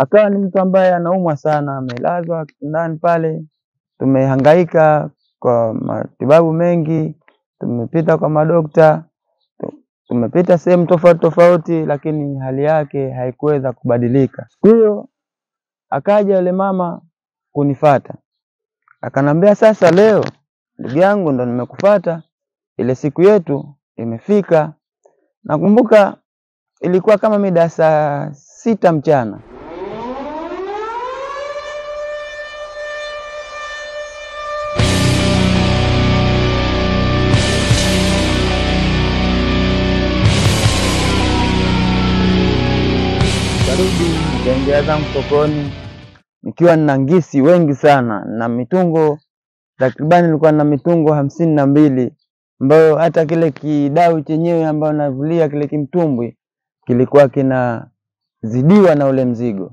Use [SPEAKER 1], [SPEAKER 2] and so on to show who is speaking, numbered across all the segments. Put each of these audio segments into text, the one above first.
[SPEAKER 1] Akawa ni mtu ambaye anaumwa sana, amelazwa kitandani pale. Tumehangaika kwa matibabu mengi, tumepita kwa madokta, tumepita sehemu tofauti tofauti, lakini hali yake haikuweza kubadilika. Siku hiyo akaja yule mama kunifuata, akanambia, sasa leo ndugu yangu ndo nimekufuata, ile siku yetu imefika. Nakumbuka ilikuwa kama mida saa 6 mchana. Nikaingia zangu sokoni nikiwa nina ngisi wengi sana na mitungo takribani, nilikuwa na mitungo 52, ambayo hata kile kidau chenyewe ambao navulia kile kimtumbwi kilikuwa kinazidiwa na ule mzigo.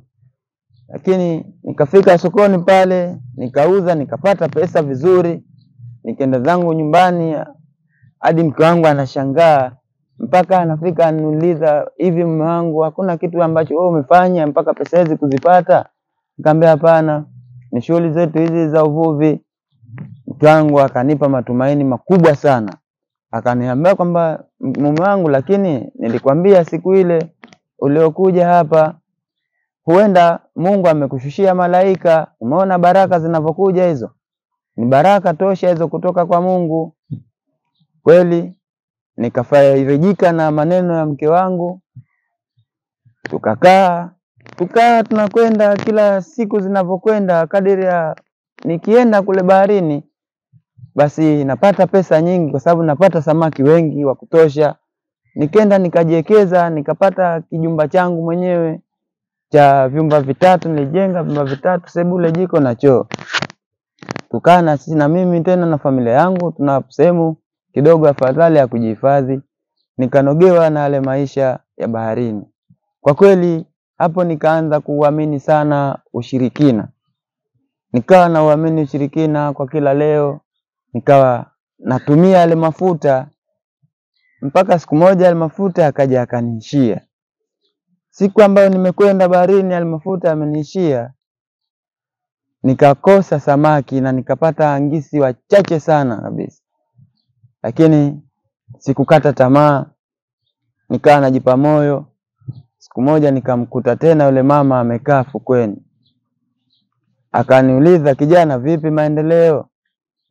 [SPEAKER 1] Lakini nikafika sokoni pale, nikauza, nikapata pesa vizuri, nikaenda zangu nyumbani. Hadi mke wangu anashangaa, mpaka anafika ananiuliza, hivi mume wangu, hakuna kitu ambacho wewe umefanya mpaka pesa hizi kuzipata? Nikamwambia hapana, ni shughuli zetu hizi za uvuvi. Mke wangu akanipa matumaini makubwa sana, akaniambia kwamba, mume wangu, lakini nilikwambia siku ile uliokuja hapa, huenda Mungu amekushushia malaika. Umeona baraka zinavyokuja, hizo ni baraka tosha hizo kutoka kwa Mungu. Kweli nikafarijika na maneno ya mke wangu. Tukakaa tunakwenda, kila siku zinavyokwenda, kadiri ya nikienda kule baharini basi napata pesa nyingi, kwa sababu napata samaki wengi wa kutosha. Nikaenda nikajiwekeza, nikapata kijumba changu mwenyewe cha vyumba 3. Nilijenga vyumba 3, sebule, jiko na choo. Tukaa na sisi na mimi tena na familia yangu, tuna sehemu kidogo afadhali ya kujihifadhi. Nikanogewa na yale maisha ya baharini. Kwa kweli hapo nikaanza kuamini sana ushirikina. Nikawa na uamini ushirikina kwa kila leo, nikawa natumia yale mafuta, mpaka siku moja yale mafuta yakaja yakaniishia. Siku ambayo nimekwenda baharini yale mafuta yameniishia, nikakosa samaki na nikapata ngisi wachache sana kabisa. Lakini sikukata tamaa, nikawa najipa moyo. Siku moja nikamkuta tena yule mama amekaa fukweni. Akaniuliza, kijana, vipi maendeleo?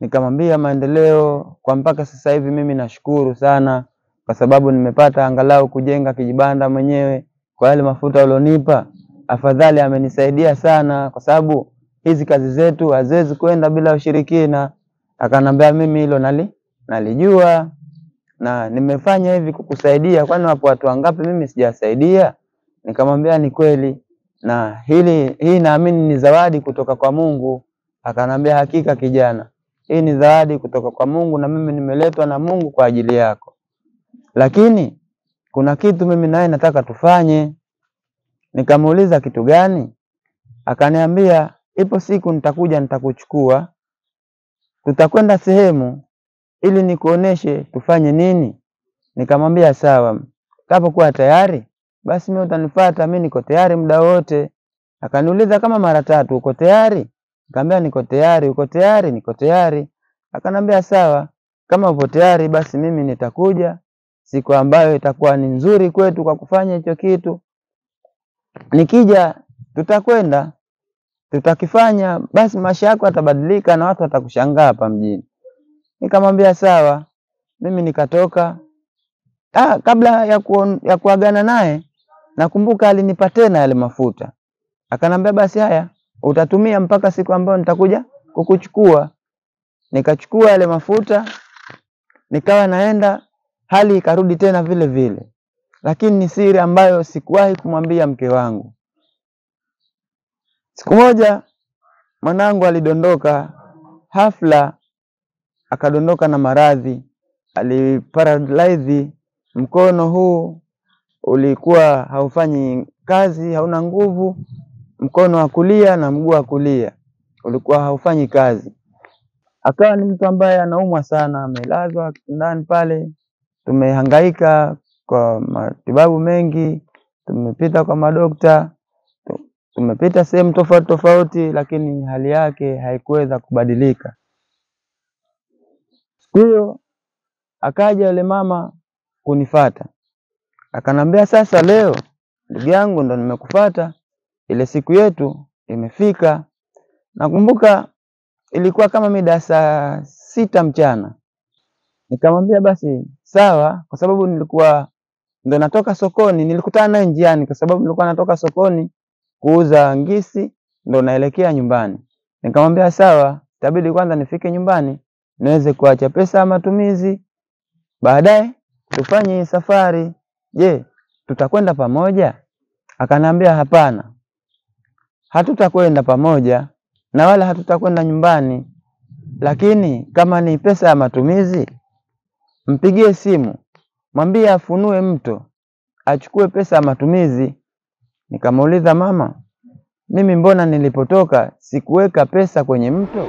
[SPEAKER 1] Nikamwambia maendeleo kwa mpaka sasa hivi mimi nashukuru sana, kwa sababu nimepata angalau kujenga kijibanda mwenyewe. Kwa yale mafuta ulionipa, afadhali amenisaidia sana, kwa sababu hizi kazi zetu haziwezi kwenda bila ushirikina. Akanambia, mimi hilo nalijua na nimefanya hivi kukusaidia, kwani wapo watu wangapi mimi sijasaidia? Nikamwambia ni kweli, na hii naamini ni zawadi kutoka kwa Mungu. Akanambia, hakika kijana, hii ni zawadi kutoka kwa Mungu, na mimi nimeletwa na Mungu kwa ajili yako. Lakini kuna kitu mimi naye nataka tufanye. Nikamuuliza, kitu gani? Akaniambia, ipo siku nitakuja nitakuchukua, tutakwenda sehemu ili nikuoneshe tufanye nini. Nikamwambia sawa, utapokuwa tayari basi mimi utanifuata, mimi niko tayari muda wote. Akaniuliza kama mara 3, uko tayari? Nikamwambia niko tayari. Uko tayari? Niko tayari. Akanambia sawa, kama upo tayari basi mimi nitakuja siku ambayo itakuwa ni nzuri kwetu kwa kufanya hicho kitu. Nikija tutakwenda, tutakifanya, basi maisha yako yatabadilika na watu watakushangaa hapa mjini. Nikamwambia sawa. Mimi nikatoka. Kabla ya kuagana naye, nakumbuka alinipa tena yale mafuta. Akanambia, basi haya utatumia mpaka siku ambayo nitakuja kukuchukua. Nikachukua yale mafuta, nikawa naenda, hali ikarudi tena vile vile. Lakini ni siri ambayo sikuwahi kumwambia mke wangu. Siku moja mwanangu alidondoka hafla, akadondoka na maradhi, aliparalyze. Mkono huu ulikuwa haufanyi kazi, hauna nguvu. Mkono wa kulia na mguu wa kulia ulikuwa haufanyi kazi. Akawa ni mtu ambaye anaumwa sana, amelazwa kitandani pale. Tumehangaika kwa matibabu mengi, tumepita kwa madokta, tumepita sehemu tofauti tofauti, lakini hali yake haikuweza kubadilika. Siku hiyo akaja yule mama kunifuata, akanambia, sasa leo ndugu yangu ndo nimekufuata, ile siku yetu imefika. Nakumbuka ilikuwa kama mida saa 6 mchana. Nikamwambia basi sawa, kwa sababu nilikuwa ndo natoka sokoni, nilikutana naye njiani kwa sababu nilikuwa natoka sokoni kuuza ngisi, ndo naelekea nyumbani. Nikamwambia sawa, itabidi kwanza nifike nyumbani niweze kuacha pesa ya matumizi, baadaye tufanye hii safari. Je, tutakwenda pamoja? Akanambia hapana, hatutakwenda pamoja na wala hatutakwenda nyumbani, lakini kama ni pesa ya matumizi, mpigie simu, mwambie afunue mto, achukue pesa ya matumizi. Nikamuuliza, mama, mimi mbona nilipotoka sikuweka pesa kwenye mto?